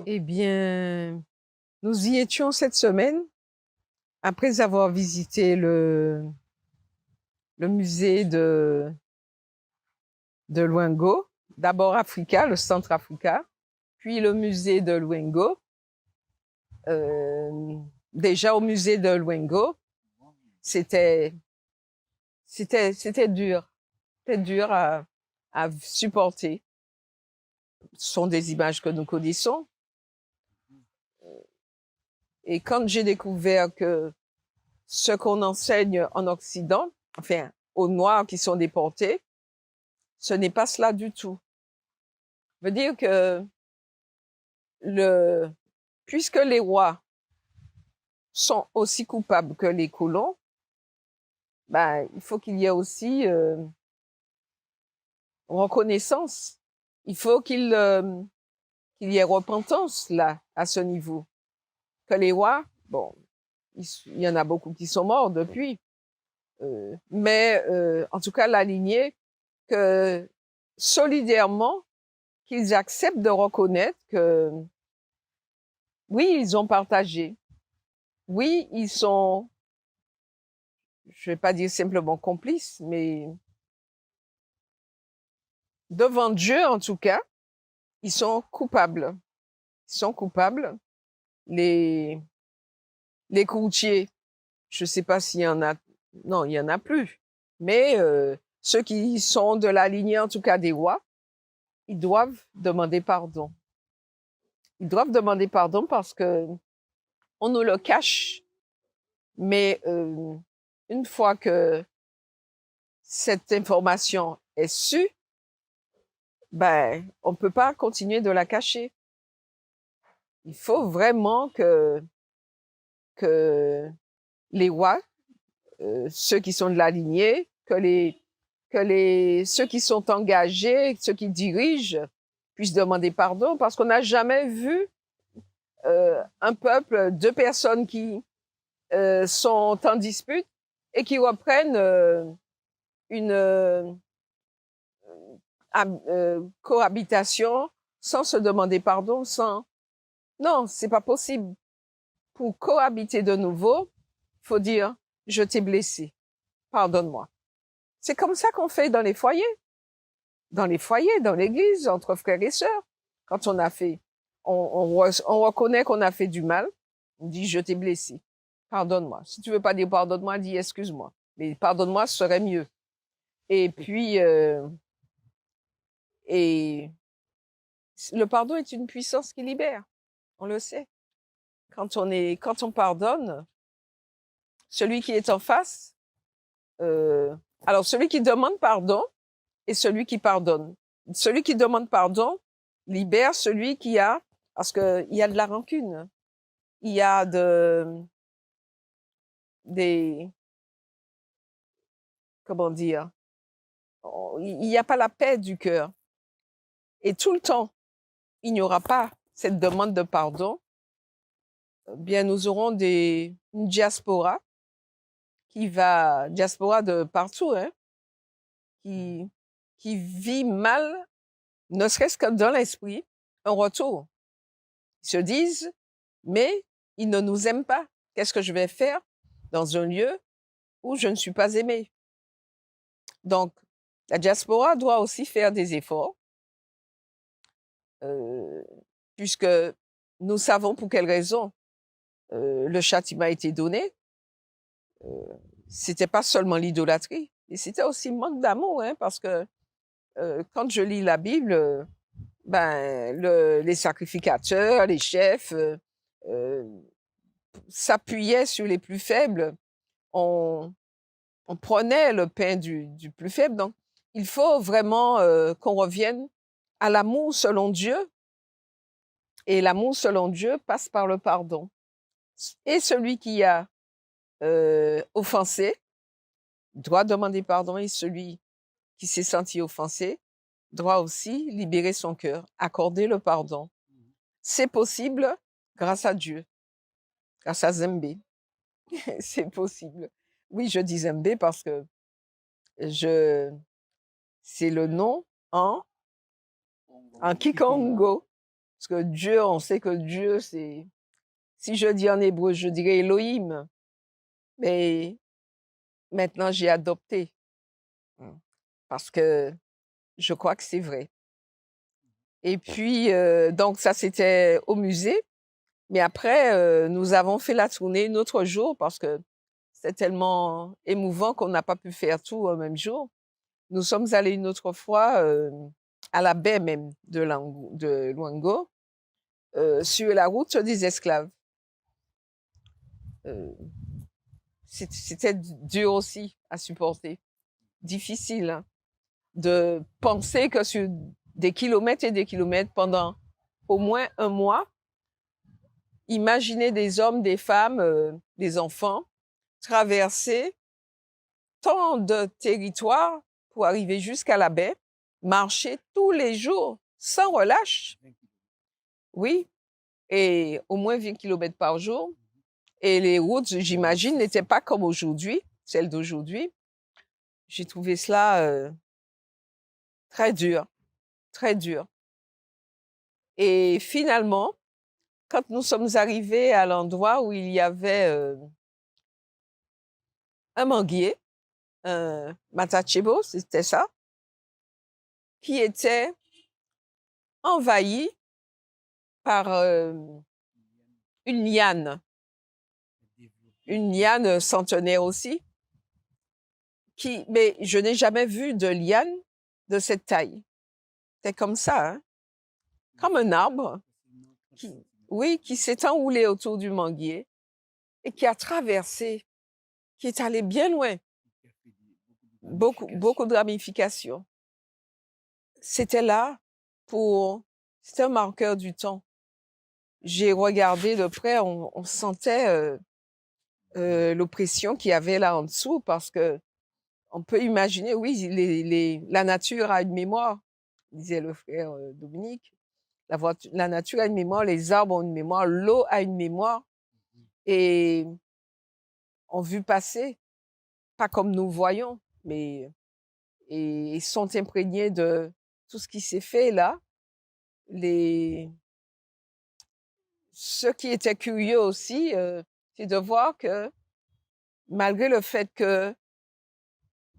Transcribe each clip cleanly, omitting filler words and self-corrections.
Eh bien, nous y étions cette semaine, après avoir visité le musée de Luango, d'abord Africa, le centre Africa, puis le musée de Luango. Déjà au musée de Luango, c'était dur, c'était dur à supporter. Ce sont des images que nous connaissons. Et quand j'ai découvert que ce qu'on enseigne en Occident, enfin, aux Noirs qui sont déportés, ce n'est pas cela du tout. Ça veut dire que puisque les rois sont aussi coupables que les colons, ben, il faut qu'il y ait aussi reconnaissance. Il faut qu'il y ait repentance là, à ce niveau. Que les rois, bon, il y en a beaucoup qui sont morts depuis, mais en tout cas la lignée, que solidairement, qu'ils acceptent de reconnaître que oui, ils ont partagé. Oui, ils sont, je vais pas dire simplement complices, mais devant Dieu, en tout cas, ils sont coupables. Ils sont coupables. Les, les courtiers, je sais pas s'il y en a, non, il y en a plus. Mais ceux qui sont de la lignée, en tout cas des rois, ils doivent demander pardon. Ils doivent demander pardon parce que on nous le cache. Mais une fois que cette information est su, ben, on peut pas continuer de la cacher. Il faut vraiment que les rois, ceux qui sont de la lignée, ceux qui sont engagés, ceux qui dirigent, puissent demander pardon, parce qu'on n'a jamais vu un peuple, deux personnes qui sont en dispute et qui reprennent une cohabitation sans se demander pardon, sans... Non, c'est pas possible. Pour cohabiter de nouveau, faut dire, je t'ai blessé, pardonne-moi. C'est comme ça qu'on fait dans les foyers. Dans les foyers, dans l'église, entre frères et sœurs. Quand on a fait, on reconnaît qu'on a fait du mal, on dit, je t'ai blessé, pardonne-moi. Si tu veux pas dire pardonne-moi, dis excuse-moi. Mais pardonne-moi, ce serait mieux. Et puis, et le pardon est une puissance qui libère. On le sait. Quand on pardonne, celui qui est en face, alors celui qui demande pardon et celui qui pardonne. Celui qui demande pardon libère celui qui a, parce que il y a de la rancune, il y a comment dire, il n'y a pas la paix du cœur. Et tout le temps, il n'y aura pas cette demande de pardon. Bien, nous aurons une diaspora diaspora de partout, hein, qui vit mal, ne serait-ce que dans l'esprit, un retour. Ils se disent, mais ils ne nous aiment pas. Qu'est-ce que je vais faire dans un lieu où je ne suis pas aimé? Donc, la diaspora doit aussi faire des efforts, euh, puisque nous savons pour quelle raison le châtiment a été donné. C'était pas seulement l'idolâtrie, et c'était aussi le manque d'amour, hein, parce que quand je lis la Bible, ben les sacrificateurs, les chefs euh, s'appuyaient sur les plus faibles. On, on prenait le pain du plus faible. Donc, il faut vraiment qu'on revienne à l'amour selon Dieu. Et l'amour selon Dieu passe par le pardon. Et celui qui a offensé doit demander pardon, et celui qui s'est senti offensé doit aussi libérer son cœur, accorder le pardon. C'est possible grâce à Dieu, grâce à Zembé. C'est possible. Oui, je dis Zembé parce que c'est le nom en En Kikongo. Parce que Dieu, on sait que Dieu, c'est... Si je dis en hébreu, je dirais Elohim. Mais maintenant, j'ai adopté. Parce que je crois que c'est vrai. Et puis, donc ça, c'était au musée. Mais après, nous avons fait la tournée un autre jour parce que c'était tellement émouvant qu'on n'a pas pu faire tout au même jour. Nous sommes allés une autre fois à la baie même de Luango, sur la route des esclaves. C'était dur aussi à supporter, difficile, hein, de penser que sur des kilomètres et des kilomètres pendant au moins un mois, imaginer des hommes, des femmes, des enfants traverser tant de territoires pour arriver jusqu'à la baie, marcher tous les jours sans relâche. Oui, et au moins 20 kilomètres par jour. Et les routes, j'imagine, n'étaient pas comme aujourd'hui, celles d'aujourd'hui. J'ai trouvé cela très dur, très dur. Et finalement, quand nous sommes arrivés à l'endroit où il y avait un manguier, un matachebo, c'était ça, qui était envahi par une liane centenaire aussi, mais je n'ai jamais vu de liane de cette taille. C'est comme ça, hein? Comme un arbre, qui s'est enroulé autour du manguier et qui a traversé, qui est allé bien loin, beaucoup de ramifications. C'était là c'était un marqueur du temps. J'ai regardé de près, on sentait l'oppression qu'il y avait là en dessous parce que on peut imaginer, oui, la nature a une mémoire, disait le frère Dominique. La nature a une mémoire, les arbres ont une mémoire, l'eau a une mémoire et ont vu passer, pas comme nous voyons, mais et sont imprégnés de tout ce qui s'est fait là. Ceux qui étaient curieux aussi, c'est de voir que malgré le fait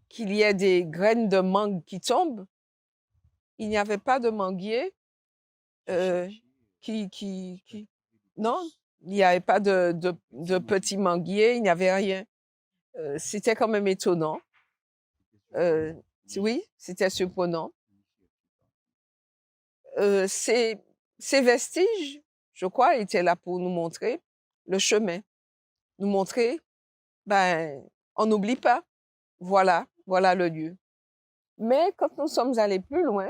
qu'il y ait des graines de mangue qui tombent, il n'y avait pas de manguier non, il n'y avait pas de petits manguiers, il n'y avait rien. C'était quand même étonnant. Oui, c'était surprenant. Ces vestiges, je crois, étaient là pour nous montrer le chemin, nous montrer, on n'oublie pas, voilà le lieu. Mais quand nous sommes allés plus loin,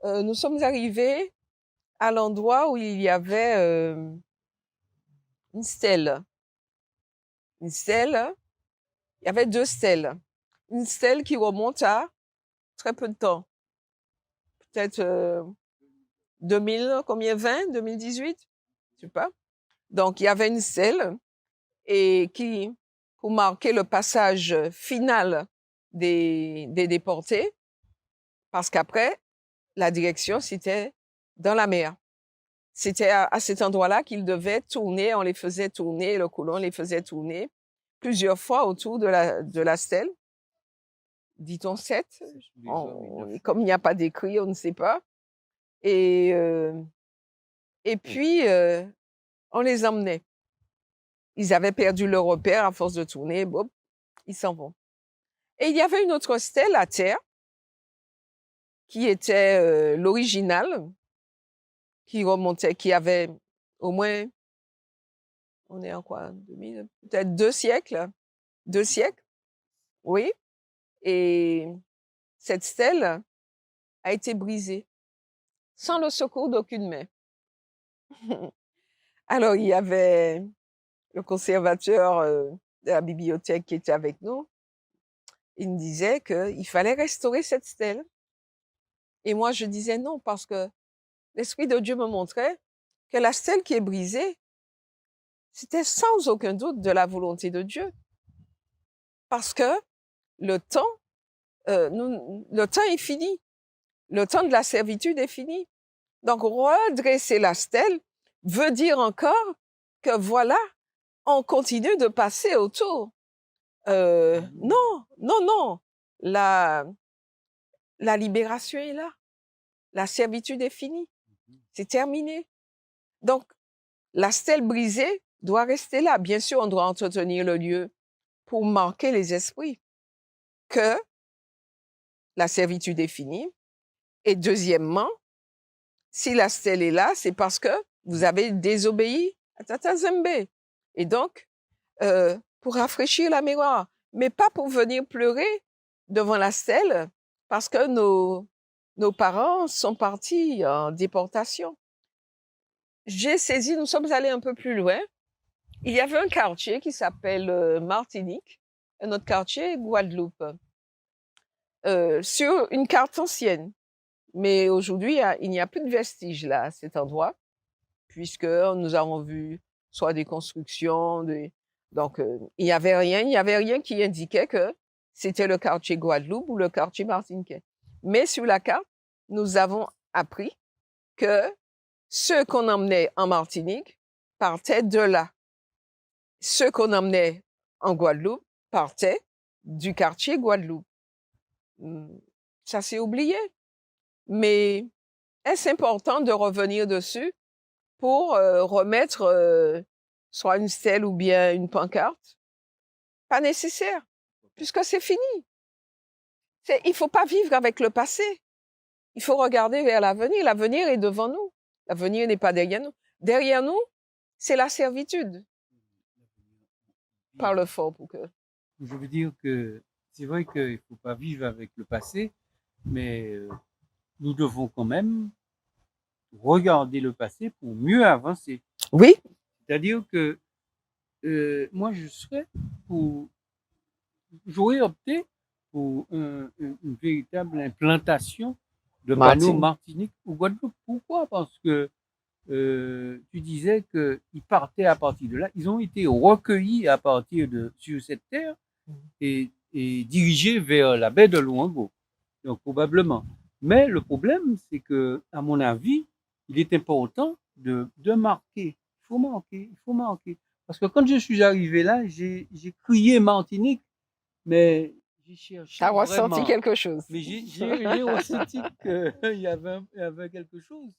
nous sommes arrivés à l'endroit où il y avait une stèle. Une stèle, il y avait 2 stèles. Une stèle qui remonte à très peu de temps. Peut-être 2000, combien, 20, 2018? Je sais pas. Donc, il y avait une stèle et pour marquer le passage final des déportés, parce qu'après, la direction, c'était dans la mer. C'était à cet endroit-là qu'ils devaient tourner, on les faisait tourner, le colon les faisait tourner plusieurs fois autour de la stèle. Dit-on 7? Comme il n'y a pas d'écrit, on ne sait pas. Et puis, on les emmenait. Ils avaient perdu leur repère à force de tourner, boum, ils s'en vont. Et il y avait une autre stèle à terre qui était l'original, qui remontait, qui avait au moins, on est en quoi, 2000, peut-être 2 siècles, 2 siècles, oui. Et cette stèle a été brisée sans le secours d'aucune main. Alors, il y avait le conservateur de la bibliothèque qui était avec nous. Il me disait qu'il fallait restaurer cette stèle. Et moi, je disais non, parce que l'Esprit de Dieu me montrait que la stèle qui est brisée, c'était sans aucun doute de la volonté de Dieu. Parce que le temps est fini. Le temps de la servitude est fini. Donc, redresser la stèle veut dire encore que voilà, on continue de passer autour. Non, non, non. La libération est là. La servitude est finie. C'est terminé. Donc, la stèle brisée doit rester là. Bien sûr, on doit entretenir le lieu pour marquer les esprits que la servitude est finie. Et deuxièmement, si la stèle est là, c'est parce que vous avez désobéi à Tata Zembe. Et donc, pour rafraîchir la mémoire, mais pas pour venir pleurer devant la stèle parce que nos parents sont partis en déportation. J'ai saisi, nous sommes allés un peu plus loin. Il y avait un quartier qui s'appelle Martinique, un autre quartier, Guadeloupe, sur une carte ancienne. Mais aujourd'hui, il n'y a plus de vestiges là, à cet endroit, puisque nous avons vu soit des constructions, donc il n'y avait rien qui indiquait que c'était le quartier Guadeloupe ou le quartier martiniquais. Mais sur la carte, nous avons appris que ceux qu'on emmenait en Martinique partaient de là. Ceux qu'on emmenait en Guadeloupe partaient du quartier Guadeloupe. Ça s'est oublié. Mais est-ce important de revenir dessus pour remettre soit une stèle ou bien une pancarte? Pas nécessaire, puisque c'est fini. Il faut pas vivre avec le passé. Il faut regarder vers l'avenir. L'avenir est devant nous. L'avenir n'est pas derrière nous. Derrière nous, c'est la servitude. Parle fort pour que... Je veux dire que c'est vrai qu'il ne faut pas vivre avec le passé, mais nous devons quand même regarder le passé pour mieux avancer. Oui. C'est-à-dire que moi, j'aurais opté pour une véritable implantation de panneaux Martinique ou Guadeloupe. Pourquoi? Parce que tu disais qu'ils partaient à partir de là. Ils ont été recueillis à partir sur cette terre et dirigés vers la baie de Luango. Donc, probablement. Mais le problème, c'est que, à mon avis, il est important de marquer. Il faut marquer. Parce que quand je suis arrivé là, j'ai crié Martinique, mais j'ai cherché. T'as ressenti quelque chose. Mais j'ai ressenti qu'il y avait quelque chose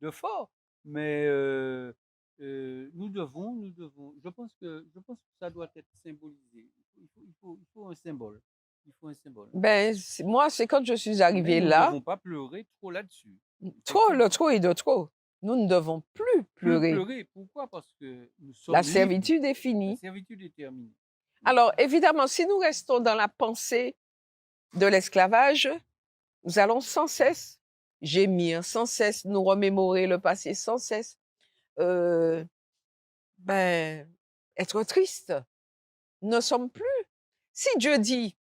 de fort. Mais nous devons, je pense que ça doit être symbolisé. Il faut un symbole. Il faut un symbole. Ben, moi, c'est quand je suis arrivée là. Nous ne devons pas pleurer trop là-dessus. Le trop est de trop. Nous ne devons plus pleurer. Pourquoi? Parce que nous sommes la servitude est finie. La servitude est terminée. Alors, évidemment, si nous restons dans la pensée de l'esclavage, nous allons sans cesse gémir, sans cesse nous remémorer le passé, sans cesse être triste. Nous ne sommes plus. Si Dieu dit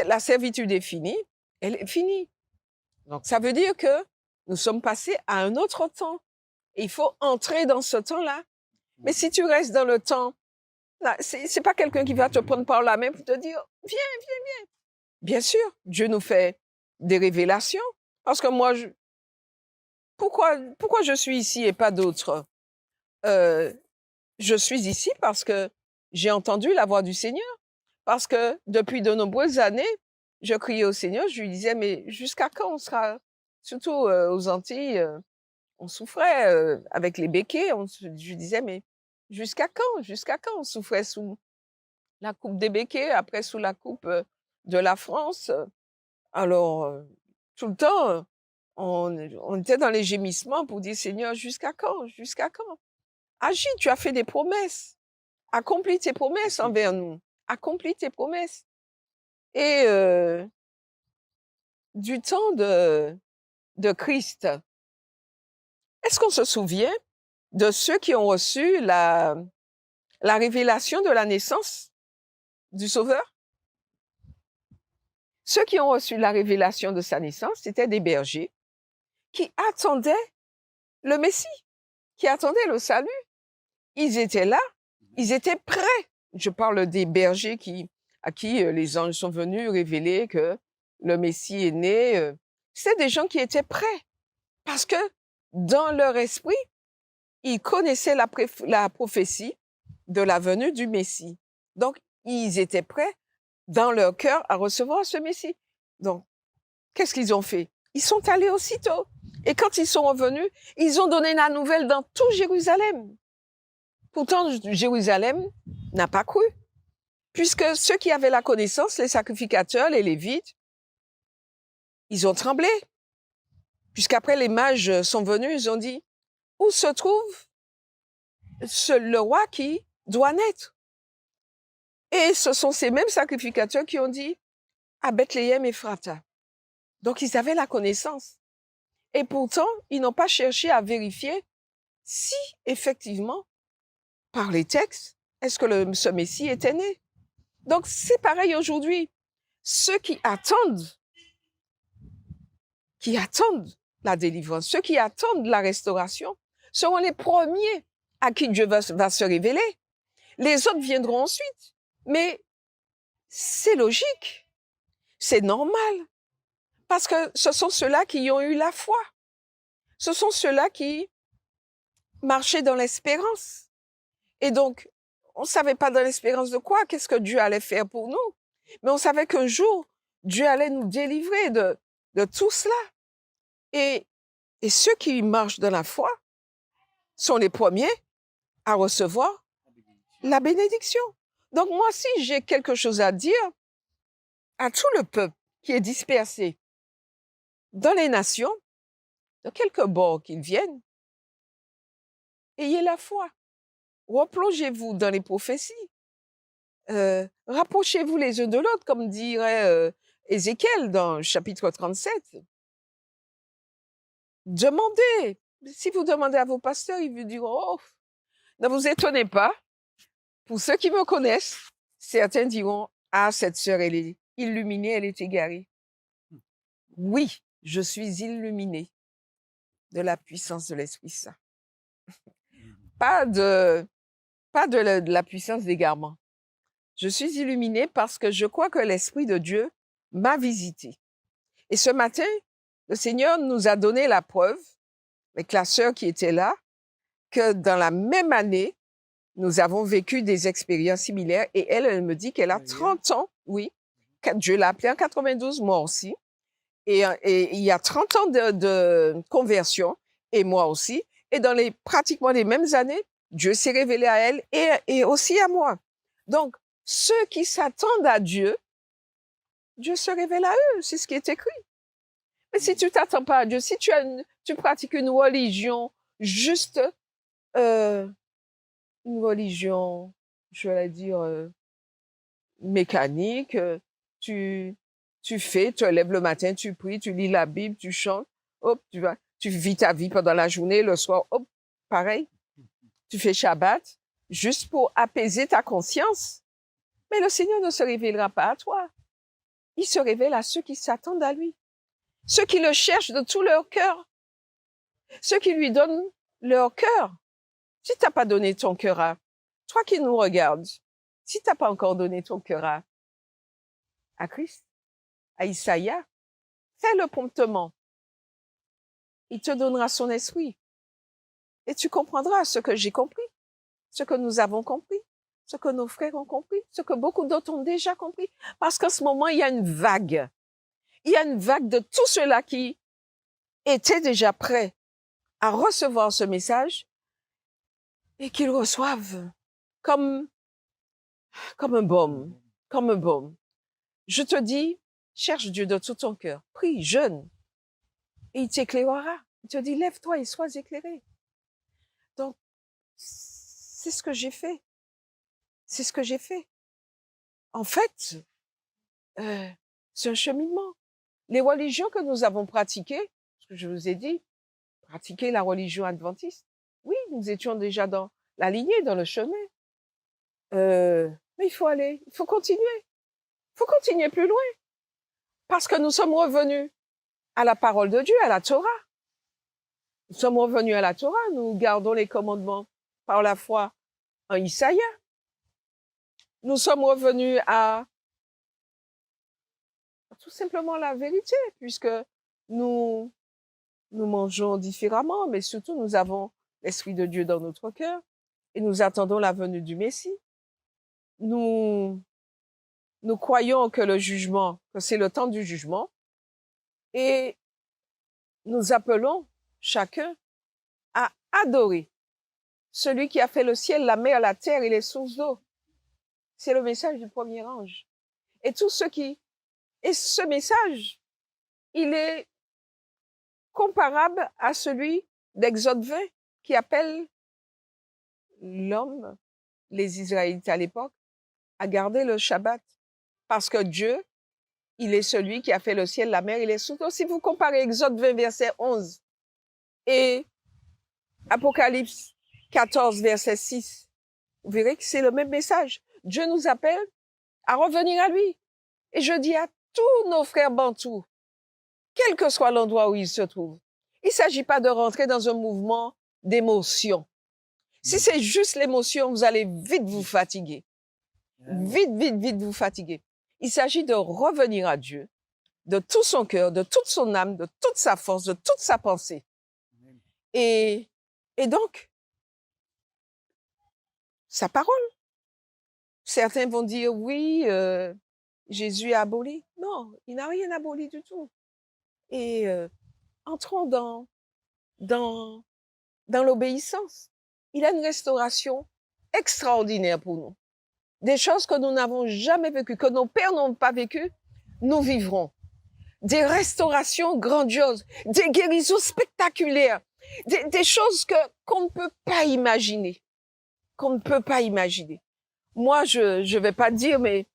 la servitude est finie, elle est finie. Donc, ça veut dire que nous sommes passés à un autre temps. Et il faut entrer dans ce temps-là. Mais si tu restes dans le temps, là, c'est pas quelqu'un qui va te prendre par la main pour te dire, viens. Bien sûr, Dieu nous fait des révélations. Parce que moi, pourquoi je suis ici et pas d'autres? Je suis ici parce que j'ai entendu la voix du Seigneur. Parce que depuis de nombreuses années, je criais au Seigneur, je lui disais, mais jusqu'à quand on sera, surtout aux Antilles, on souffrait avec les béquets, je disais, mais jusqu'à quand on souffrait sous la coupe des béquets, après sous la coupe de la France. Alors, tout le temps, on était dans les gémissements pour dire, Seigneur, jusqu'à quand? Agis, tu as fait des promesses. Accomplis tes promesses envers nous. Accomplis tes promesses. Et du temps de Christ, est-ce qu'on se souvient de ceux qui ont reçu la révélation de la naissance du Sauveur? Ceux qui ont reçu la révélation de sa naissance, c'était des bergers qui attendaient le Messie, qui attendaient le salut. Ils étaient là, ils étaient prêts. Je parle des bergers à qui les anges sont venus révéler que le Messie est né. C'était des gens qui étaient prêts. Parce que dans leur esprit, ils connaissaient la prophétie de la venue du Messie. Donc, ils étaient prêts dans leur cœur à recevoir ce Messie. Donc, qu'est-ce qu'ils ont fait? Ils sont allés aussitôt. Et quand ils sont revenus, ils ont donné la nouvelle dans tout Jérusalem. Pourtant, Jérusalem n'a pas cru. Puisque ceux qui avaient la connaissance, les sacrificateurs, les Lévites, ils ont tremblé. Puisqu'après les mages sont venus, ils ont dit, où se trouve le roi qui doit naître? Et ce sont ces mêmes sacrificateurs qui ont dit, à Bethléem Ephrata. Donc, ils avaient la connaissance. Et pourtant, ils n'ont pas cherché à vérifier si, effectivement, par les textes, est-ce que ce Messie était né? Donc, c'est pareil aujourd'hui. Ceux qui attendent la délivrance, ceux qui attendent la restauration, seront les premiers à qui Dieu va se révéler. Les autres viendront ensuite. Mais c'est logique, c'est normal, parce que ce sont ceux-là qui ont eu la foi. Ce sont ceux-là qui marchaient dans l'espérance. Et donc, on ne savait pas dans l'espérance de quoi, qu'est-ce que Dieu allait faire pour nous. Mais on savait qu'un jour, Dieu allait nous délivrer de tout cela. Et ceux qui marchent dans la foi sont les premiers à recevoir la bénédiction. Donc moi, si j'ai quelque chose à dire à tout le peuple qui est dispersé dans les nations, de quelque bord qu'ils viennent, ayez la foi. Replongez-vous dans les prophéties. Rapprochez-vous les uns de l'autre, comme dirait Ézéchiel dans le chapitre 37. Demandez. Si vous demandez à vos pasteurs, ils vous diront, oh, ne vous étonnez pas. Pour ceux qui me connaissent, certains diront, ah, cette sœur, elle est illuminée, elle est égarée. Oui, je suis illuminée de la puissance de l'Esprit Saint. Pas de la puissance d'égarement. Je suis illuminée parce que je crois que l'Esprit de Dieu m'a visitée. Et ce matin, le Seigneur nous a donné la preuve, avec la sœur qui était là, que dans la même année, nous avons vécu des expériences similaires et elle me dit qu'elle a 30 ans, oui, Dieu l'a appelée en 92, moi aussi, et il y a 30 ans de conversion, et moi aussi, et dans pratiquement les mêmes années, Dieu s'est révélé à elle et aussi à moi. Donc, ceux qui s'attendent à Dieu, Dieu se révèle à eux, c'est ce qui est écrit. Mais si tu t'attends pas à Dieu, si tu pratiques une religion juste, une religion, je vais dire, mécanique, tu te lèves le matin, tu pries, tu lis la Bible, tu chantes, hop, tu vis ta vie pendant la journée, le soir, hop, pareil. Tu fais Shabbat, juste pour apaiser ta conscience. Mais le Seigneur ne se révélera pas à toi. Il se révèle à ceux qui s'attendent à lui. Ceux qui le cherchent de tout leur cœur. Ceux qui lui donnent leur cœur. Si tu n'as pas donné ton cœur à, toi qui nous regardes, si tu n'as pas encore donné ton cœur à Christ, à Isaïe, fais-le promptement. Il te donnera son esprit. Et tu comprendras ce que j'ai compris, ce que nous avons compris, ce que nos frères ont compris, ce que beaucoup d'autres ont déjà compris. Parce qu'en ce moment, il y a une vague. Il y a une vague de tous ceux-là qui étaient déjà prêts à recevoir ce message et qu'ils reçoivent comme un baume, comme un baume. Je te dis, cherche Dieu de tout ton cœur, prie, jeûne, et il t'éclairera. Il te dit, lève-toi et sois éclairé. Donc, c'est ce que j'ai fait. C'est ce que j'ai fait. En fait, c'est un cheminement. Les religions que nous avons pratiquées, ce que je vous ai dit, pratiquer la religion adventiste, oui, nous étions déjà dans la lignée, dans le chemin. Mais il faut continuer. Il faut continuer plus loin. Parce que nous sommes revenus à la parole de Dieu, à la Torah. Nous sommes revenus à la Torah, nous gardons les commandements par la foi en Isaïe. Nous sommes revenus à tout simplement la vérité, puisque nous mangeons différemment, mais surtout nous avons l'Esprit de Dieu dans notre cœur et nous attendons la venue du Messie. Nous croyons que que c'est le temps du jugement et nous appelons chacun à adorer celui qui a fait le ciel, la mer, la terre et les sources d'eau. C'est le message du premier ange. Et ce message, il est comparable à celui d'Exode 20 qui appelle l'homme, les Israélites à l'époque, à garder le Shabbat. Parce que Dieu, il est celui qui a fait le ciel, la mer et les sources d'eau. Si vous comparez Exode 20, verset 11 et Apocalypse 14, verset 6, vous verrez que c'est le même message. Dieu nous appelle à revenir à lui. Et je dis à tous nos frères bantous, quel que soit l'endroit où ils se trouvent, il ne s'agit pas de rentrer dans un mouvement d'émotion. Si c'est juste l'émotion, vous allez vite vous fatiguer. Vite vous fatiguer. Il s'agit de revenir à Dieu, de tout son cœur, de toute son âme, de toute sa force, de toute sa pensée. Et donc, sa parole. Certains vont dire, oui, Jésus a aboli. Non, il n'a rien aboli du tout. Et entrons dans l'obéissance. Il a une restauration extraordinaire pour nous. Des choses que nous n'avons jamais vécues, que nos pères n'ont pas vécues, nous vivrons. Des restaurations grandioses, des guérisons spectaculaires, des choses qu'on ne peut pas imaginer. Qu'on ne peut pas imaginer. Moi, je vais pas dire, mais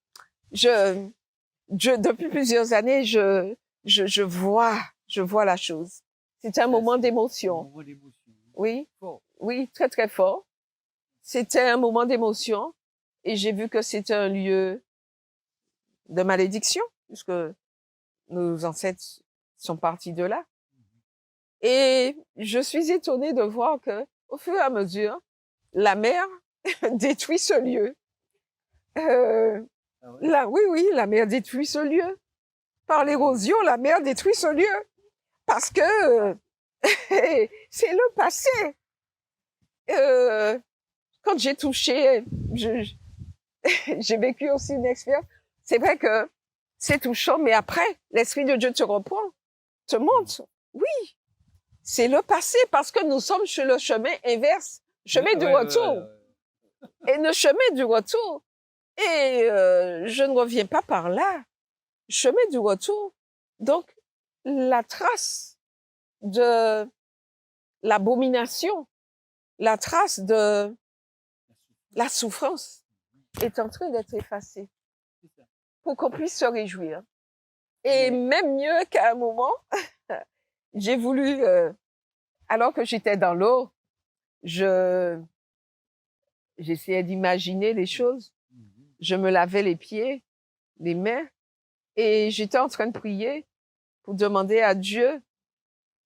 depuis plusieurs années, je vois la chose. C'est un moment d'émotion. Oui, oui, très, très fort. C'était un moment d'émotion et j'ai vu que c'était un lieu de malédiction puisque nos ancêtres sont partis de là. Et je suis étonnée de voir que, au fur et à mesure, la mer détruit ce lieu. Oui, la mer détruit ce lieu. Par l'érosion, la mer détruit ce lieu. Parce que c'est le passé. Quand j'ai touché, j'ai vécu aussi une expérience. C'est vrai que c'est touchant, mais après, l'Esprit de Dieu te reprend, te montre. Oui, c'est le passé parce que nous sommes sur le chemin inverse, chemin du retour. Et le chemin du retour. Et je ne reviens pas par là. Chemin du retour. Donc, la trace de l'abomination, la trace de la souffrance est en train d'être effacée pour qu'on puisse se réjouir. Et même mieux qu'à un moment, j'ai voulu, alors que j'étais dans l'eau, j'essayais d'imaginer les choses. Je me lavais les pieds, les mains, et j'étais en train de prier pour demander à Dieu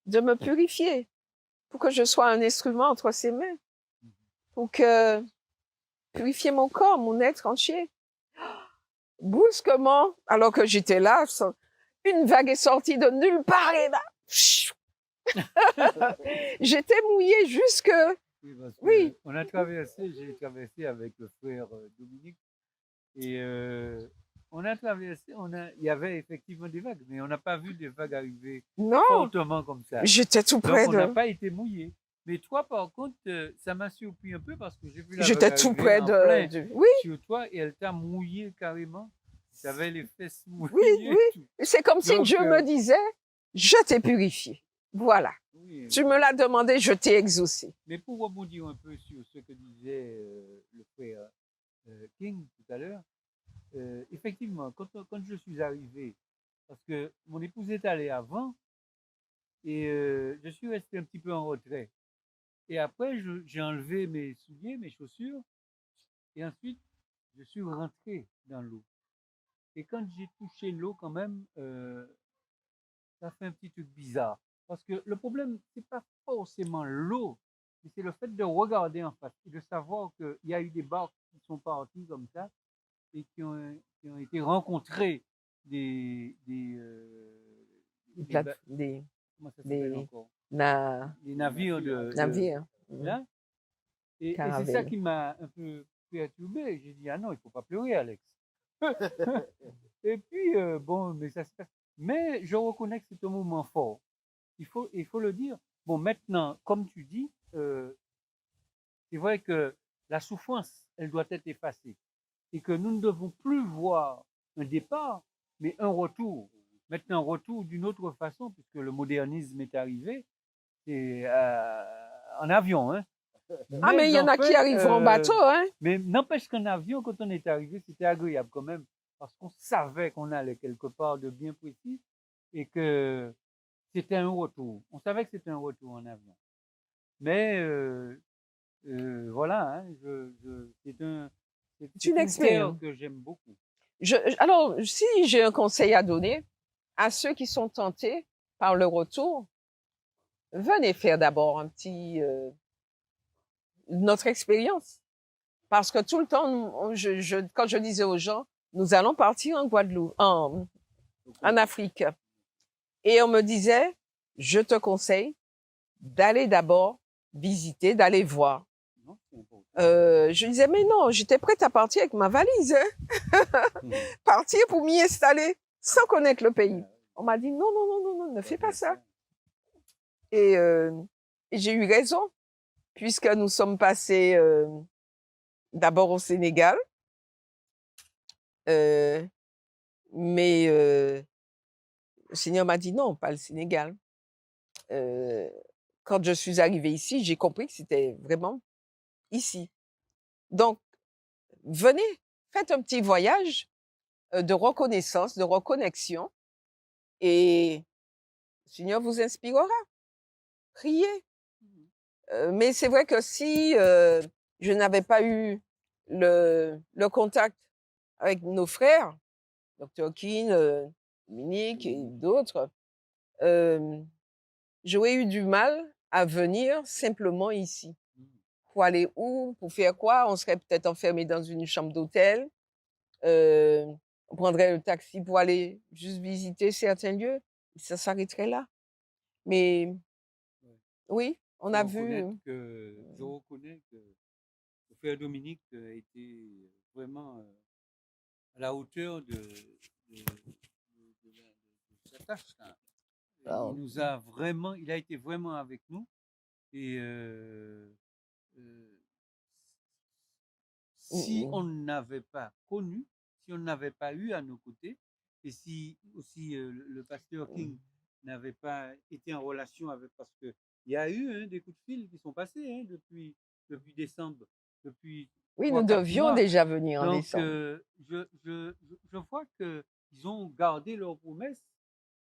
de me purifier, pour que je sois un instrument entre ses mains, pour que purifier mon corps, mon être entier. Brusquement, alors que j'étais là, une vague est sortie de nulle part et là, j'étais mouillée jusque... Oui. J'ai traversé avec le frère Dominique et on a traversé, il y avait effectivement des vagues, mais on n'a pas vu des vagues arriver fortement comme ça. J'étais tout près. Donc, on n'a pas été mouillé. Mais toi, par contre, ça m'a surpris un peu parce que j'ai vu la vague j'étais tout près sur toi et elle t'a mouillé carrément. Tu avais les fesses mouillées. Oui. C'est comme si Dieu me disait, je t'ai purifié. Voilà. Oui. Tu me l'as demandé, je t'ai exaucé. Mais pour rebondir un peu sur ce que disait le frère King tout à l'heure, effectivement, quand je suis arrivé, parce que mon épouse est allée avant, et je suis resté un petit peu en retrait. Et après, j'ai enlevé mes souliers, mes chaussures, et ensuite, je suis rentré dans l'eau. Et quand j'ai touché l'eau, quand même, ça fait un petit truc bizarre. Parce que le problème, c'est pas forcément l'eau, mais c'est le fait de regarder en face et de savoir qu'il y a eu des barques qui sont parties comme ça et qui ont été rencontrées des des ben, comment ça s'appelle encore? Les navires navires, hein? Et c'est ça caravelles. qui m'a un peu perturbé. J'ai dit, ah non, il faut pas pleurer, Alex. Et puis, bon, mais ça se passe. Mais je reconnais que c'est un moment fort. Il faut le dire. Bon, maintenant, comme tu dis, c'est vrai que la souffrance, elle doit être effacée. Et que nous ne devons plus voir un départ, mais un retour. Maintenant, un retour d'une autre façon, puisque le modernisme est arrivé, c'est en avion, hein. Ah, mais il y en a qui arrivent en bateau, hein. Mais n'empêche qu'en avion, quand on est arrivé, c'était agréable quand même, parce qu'on savait qu'on allait quelque part de bien précis et que c'était un retour. On savait que c'était un retour en avion. Mais voilà, hein, c'est C'est une une terre expérience. que j'aime beaucoup. Alors, si j'ai un conseil à donner à ceux qui sont tentés par le retour, venez faire d'abord notre expérience. Parce que tout le temps, quand je disais aux gens, nous allons partir en Guadeloupe, en Afrique. Et on me disait, je te conseille d'aller d'abord visiter, d'aller voir. Non, c'est important. Je disais, mais non, j'étais prête à partir avec ma valise, hein. Partir pour m'y installer sans connaître le pays. On m'a dit, non, non, non, non, non, ne fais pas ça. Et j'ai eu raison, puisque nous sommes passés d'abord au Sénégal, mais le Seigneur m'a dit non, pas le Sénégal. Quand je suis arrivée ici, j'ai compris que c'était vraiment ici. Donc, venez, faites un petit voyage de reconnaissance, de reconnexion, et le Seigneur vous inspirera. Priez. Mais c'est vrai que si je n'avais pas eu le contact avec nos frères, Dr. King, Dominique et d'autres, j'aurais eu du mal à venir simplement ici. Pour aller où? Pour faire quoi? On serait peut-être enfermé dans une chambre d'hôtel. On prendrait le taxi pour aller juste visiter certains lieux. Ça s'arrêterait là. Mais oui, on a vu. Je reconnais que le frère Dominique a été vraiment à la hauteur de sa tâche. Là. Il a été vraiment avec nous. Et si on n'avait pas connu, si on n'avait pas eu à nos côtés, et si aussi le pasteur King n'avait pas été en relation avec, parce que il y a eu des coups de fil qui sont passés depuis décembre, depuis oui, nous devions déjà venir en décembre. Donc, je vois qu'ils ont gardé leurs promesses,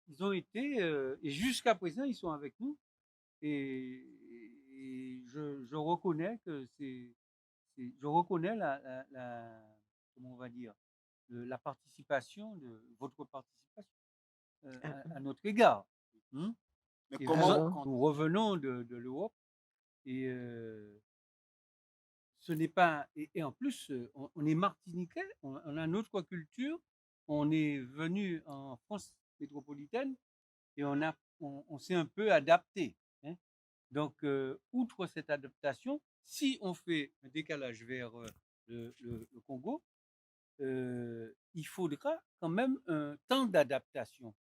ils ont été, et jusqu'à présent, ils sont avec nous, et je reconnais que je reconnais comment on va dire, la participation votre participation à notre égard. Mais nous revenons de l'Europe et ce n'est pas et en plus on est martiniquais, on a notre culture, on est venu en France métropolitaine et on s'est un peu adapté. Hein. Donc, outre cette adaptation, si on fait un décalage vers le Congo, il faudra quand même un temps d'adaptation.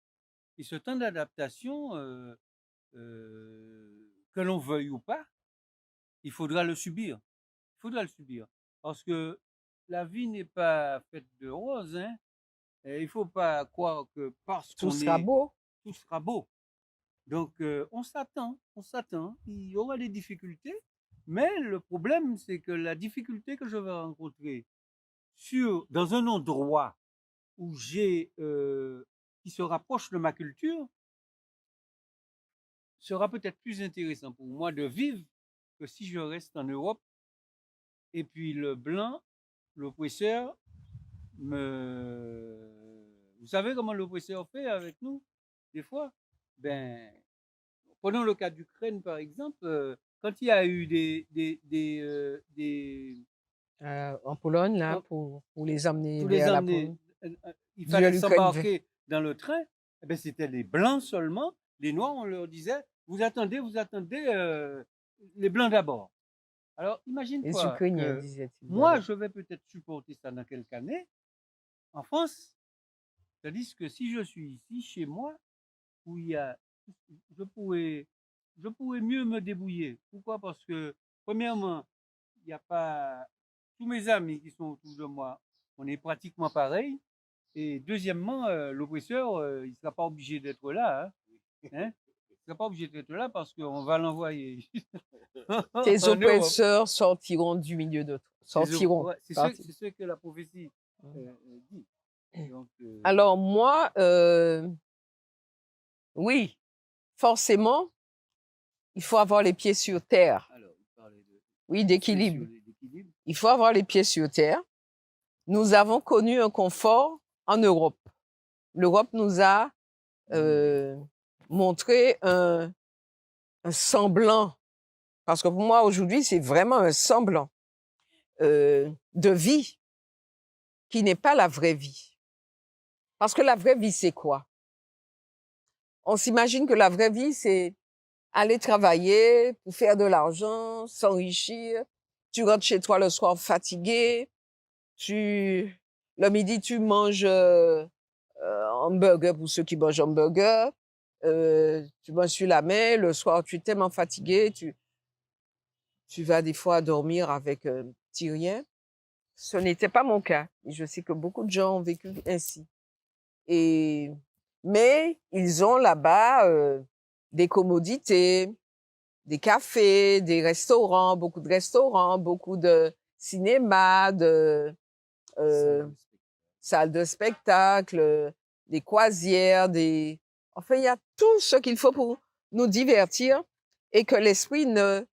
Et ce temps d'adaptation, que l'on veuille ou pas, il faudra le subir. Il faudra le subir. Parce que la vie n'est pas faite de roses. Hein. Et il ne faut pas croire que parce tout sera beau. Tout sera beau. Donc, on s'attend, il y aura des difficultés, mais le problème, c'est que la difficulté que je vais rencontrer dans un endroit où qui se rapproche de ma culture, sera peut-être plus intéressant pour moi de vivre que si je reste en Europe et puis le blanc, l'oppresseur, vous savez comment l'oppresseur fait avec nous, des fois? Ben, prenons le cas d'Ukraine, par exemple. Quand il y a eu en Pologne, là, pour les amener pour vers les la amener, Pologne. il fallait s'embarquer dans le train. eh ben, c'était les Blancs seulement. Les Noirs, on leur disait, vous attendez, les Blancs d'abord. Alors, Les imagine-toi Ukrainiens, que disait-il. moi, Voilà. je vais peut-être supporter ça dans quelques années. En France, c'est-à-dire que si je suis ici, chez moi, où il y a, je pourrais, je pourrais mieux me débrouiller. Pourquoi? Parce que, premièrement, il n'y a pas, tous mes amis qui sont autour de moi, on est pratiquement pareil. Et deuxièmement, l'oppresseur, il ne sera pas obligé d'être là. Hein? Hein? Il ne sera pas obligé d'être là parce qu'on va l'envoyer Tes en Europe. oppresseurs sortiront du milieu de toi. Sortiront. Ouais, c'est Parti. ce que la prophétie dit. Donc, Alors moi, oui, forcément, il faut avoir les pieds sur terre. alors, il parlait de Oui, d'équilibre. Il faut avoir les pieds sur terre. Nous avons connu un confort en Europe. L'Europe nous a montré un semblant, parce que pour moi aujourd'hui c'est vraiment un semblant de vie qui n'est pas la vraie vie. Parce que la vraie vie c'est quoi? On s'imagine que la vraie vie c'est aller travailler pour faire de l'argent, s'enrichir. Tu rentres chez toi le soir fatigué. Le midi, tu manges hamburger pour ceux qui mangent hamburger. Tu manges sur la main. Le soir, tu es tellement fatigué. Tu vas des fois dormir avec un petit rien. Ce n'était pas mon cas. Et je sais que beaucoup de gens ont vécu ainsi. Mais ils ont là-bas des commodités, des cafés, des restaurants, beaucoup de cinéma, de salles de spectacle, des croisières, enfin, il y a tout ce qu'il faut pour nous divertir et que l'esprit ne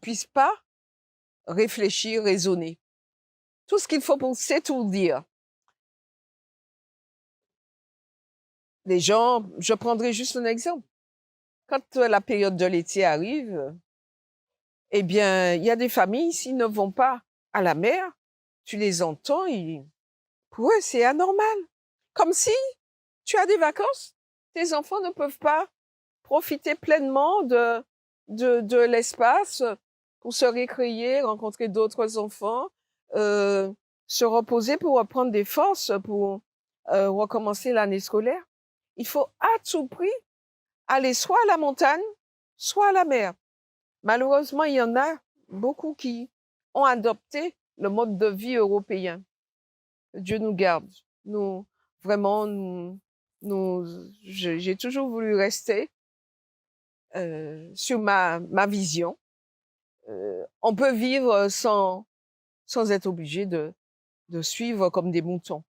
puisse pas réfléchir, raisonner. Tout ce qu'il faut pour s'étourdir. Les gens, je prendrai juste un exemple. Quand la période de l'été arrive, eh bien, il y a des familles, s'ils ne vont pas à la mer, tu les entends, pour eux, c'est anormal. Comme si tu as des vacances, tes enfants ne peuvent pas profiter pleinement de l'espace pour se récréer, rencontrer d'autres enfants, se reposer pour reprendre des forces pour recommencer l'année scolaire. Il faut à tout prix aller soit à la montagne, soit à la mer. Malheureusement, il y en a beaucoup qui ont adopté le mode de vie européen. Dieu nous garde. Nous, vraiment, j'ai toujours voulu rester sur ma vision. On peut vivre sans être obligé de suivre comme des moutons.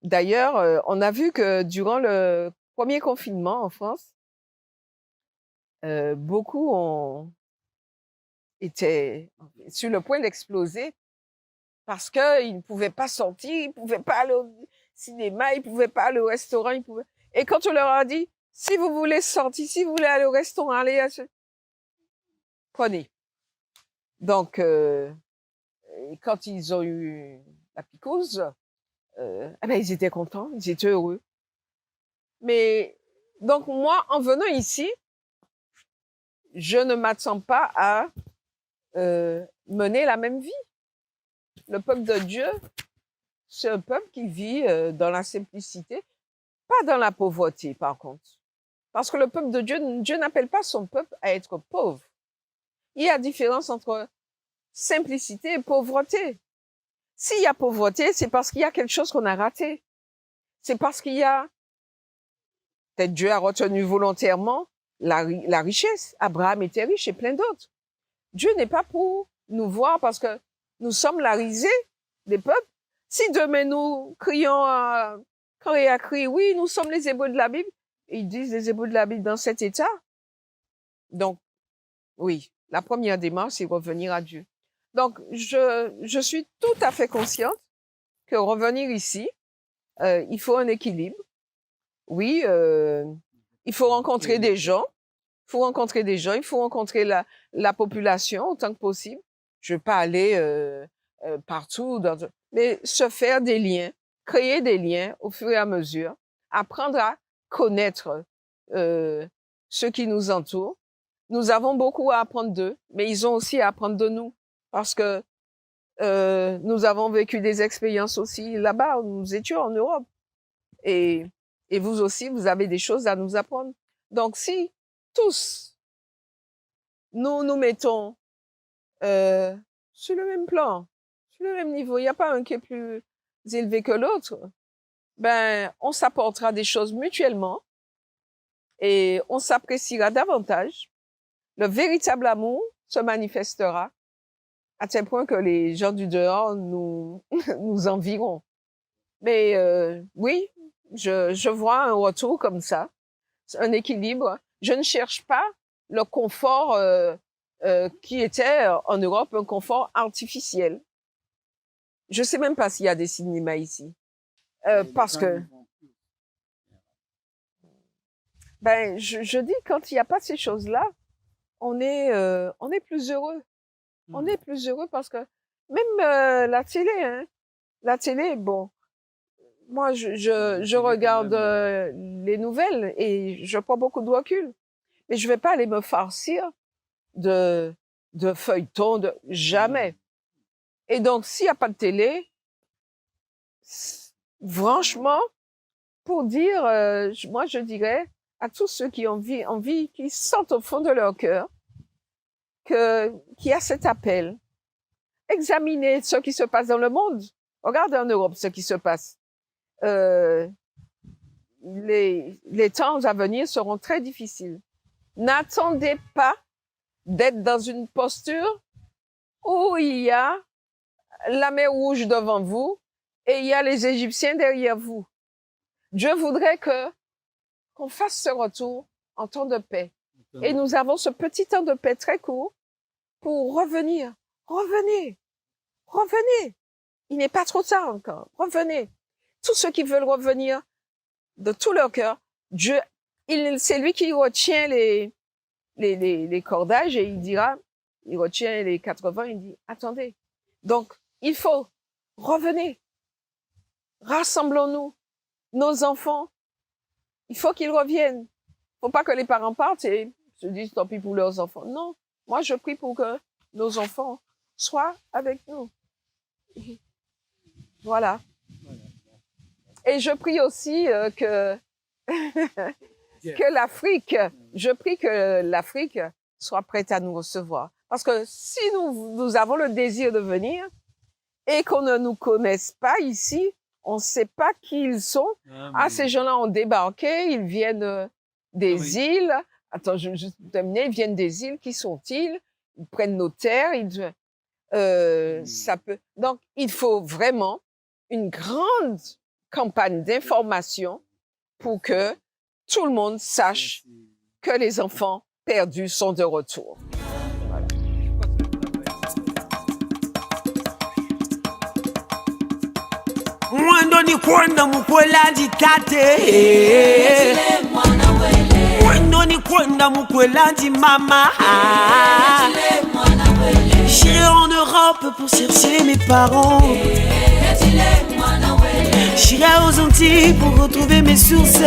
D'ailleurs, on a vu que durant le premier confinement en France, beaucoup étaient sur le point d'exploser parce qu'ils ne pouvaient pas sortir, ils ne pouvaient pas aller au cinéma, ils ne pouvaient pas aller au restaurant. Et quand on leur a dit, si vous voulez sortir, si vous voulez aller au restaurant, allez, prenez. Donc, quand ils ont eu la picouse, eh ben, ils étaient contents, ils étaient heureux. Mais donc moi, en venant ici, je ne m'attends pas à mener la même vie. Le peuple de Dieu, c'est un peuple qui vit dans la simplicité, pas dans la pauvreté par contre. Parce que le peuple de Dieu, Dieu n'appelle pas son peuple à être pauvre. Il y a différence entre simplicité et pauvreté. S'il y a pauvreté, c'est parce qu'il y a quelque chose qu'on a raté. C'est parce qu'il y a, peut-être Dieu a retenu volontairement la richesse. Abraham était riche et plein d'autres. Dieu n'est pas pour nous voir parce que nous sommes la risée des peuples. Si demain nous crions, quand il a crié, oui, nous sommes les Hébreux de la Bible, ils disent les Hébreux de la Bible dans cet état. Donc, oui, la première démarche, c'est revenir à Dieu. Donc, je suis tout à fait consciente que revenir ici, il faut un équilibre. Oui, il faut rencontrer des gens. Il faut rencontrer la population autant que possible. Je veux pas aller partout, mais se faire des liens, créer des liens au fur et à mesure, apprendre à connaître ceux qui nous entourent. Nous avons beaucoup à apprendre d'eux, mais ils ont aussi à apprendre de nous, parce que nous avons vécu des expériences aussi là-bas, où nous étions en Europe. Et vous aussi, vous avez des choses à nous apprendre. Donc, si tous, nous mettons sur le même plan, sur le même niveau, il n'y a pas un qui est plus élevé que l'autre, ben, on s'apportera des choses mutuellement et on s'appréciera davantage. Le véritable amour se manifestera à tel point que les gens du dehors nous envieront. Mais oui, je vois un retour comme ça, un équilibre. Je ne cherche pas le confort qui était en Europe, un confort artificiel. Je sais même pas s'il y a des cinémas ici, parce que ben je dis quand il n'y a pas ces choses-là, on est plus heureux. On est plus heureux parce que même la télé, bon, moi je regarde les nouvelles et je prends beaucoup de recul, mais je vais pas aller me farcir de feuilletons, jamais. Et donc s'il y a pas de télé, franchement, pour dire, moi je dirais à tous ceux qui ont envie, qui sentent au fond de leur cœur qu'il y a cet appel. Examinez ce qui se passe dans le monde. Regardez en Europe ce qui se passe. Les temps à venir seront très difficiles. N'attendez pas d'être dans une posture où il y a la mer Rouge devant vous et il y a les Égyptiens derrière vous. Dieu voudrait qu'on fasse ce retour en temps de paix. Et nous avons ce petit temps de paix très court pour revenir. Revenez. Il n'est pas trop tard encore. Revenez. Tous ceux qui veulent revenir de tout leur cœur, Dieu, c'est lui qui retient les cordages et il retient les 80, il dit, attendez. Donc, il faut revenir. Rassemblons-nous. Nos enfants, il faut qu'ils reviennent. Faut pas que les parents partent et se disent tant pis pour leurs enfants. Non. Moi, je prie pour que nos enfants soient avec nous. Voilà. Et je prie aussi que je prie que l'Afrique soit prête à nous recevoir. Parce que si nous avons le désir de venir et qu'on ne nous connaisse pas ici, on ne sait pas qui ils sont. Ces gens-là ont débarqué, ils viennent des îles. Attends, je terminer. Ils viennent des îles. Qui sont-ils? Ils prennent nos terres. Ça peut. Donc, il faut vraiment une grande campagne d'information pour que tout le monde sache que les enfants perdus sont de retour. Voilà. Mwendo ni kwenda mukwela jitate, mwendo ni kwenda mukwela di mama. J'irai en Europe pour chercher mes parents. J'irai aux Antilles pour retrouver mes sources.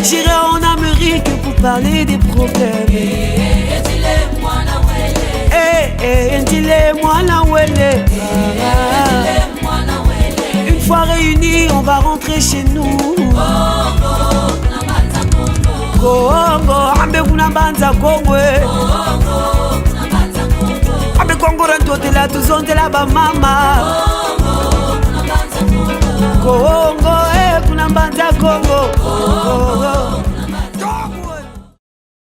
J'irai en Amérique pour parler des problèmes. Une fois réunis, on va rentrer chez nous. Congo, ambe kuna banza Congo. Ambe Congo rentote la tuzonte la ba mama. Congo, kuna banza Congo.